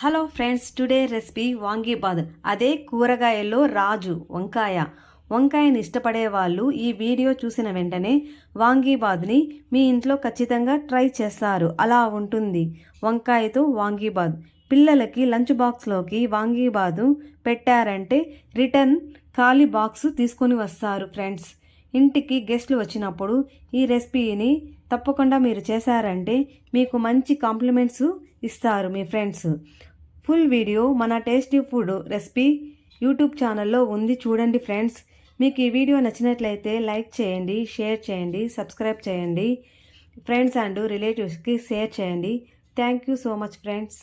Hello friends, today recipe vangibath. అదే కూరగాయల్లో రాజు వంకాయని ఇష్టపడే వాళ్ళు ఈ వీడియో చూసిన వెంటనే వాంగీబాద్ని మీ ఇంట్లో ఖచ్చితంగా ట్రై చేస్తారు. అలా ఉంటుంది వంకాయతో వాంగీబాద్. పిల్లలకి లంచ్ బాక్స్లోకి వాంగీబాదు పెట్టారంటే రిటర్న్ ఖాళీ బాక్స్ తీసుకొని వస్తారు ఫ్రెండ్స్. ఇంటికి గెస్ట్లు వచ్చినప్పుడు ఈ రెసిపీని తప్పకుండా మీరు చేశారంటే మీకు మంచి కాంప్లిమెంట్స్ ఇస్తారు మీ ఫ్రెండ్స్. ఫుల్ వీడియో మన టేస్టీ ఫుడ్ రెసిపీ యూట్యూబ్ ఛానల్లో ఉంది, చూడండి ఫ్రెండ్స్. మీకు ఈ వీడియో నచ్చినట్లయితే లైక్ చేయండి, షేర్ చేయండి, సబ్స్క్రైబ్ చేయండి, ఫ్రెండ్స్ అండ్ రిలేటివ్స్కి షేర్ చేయండి. Thank you so much friends.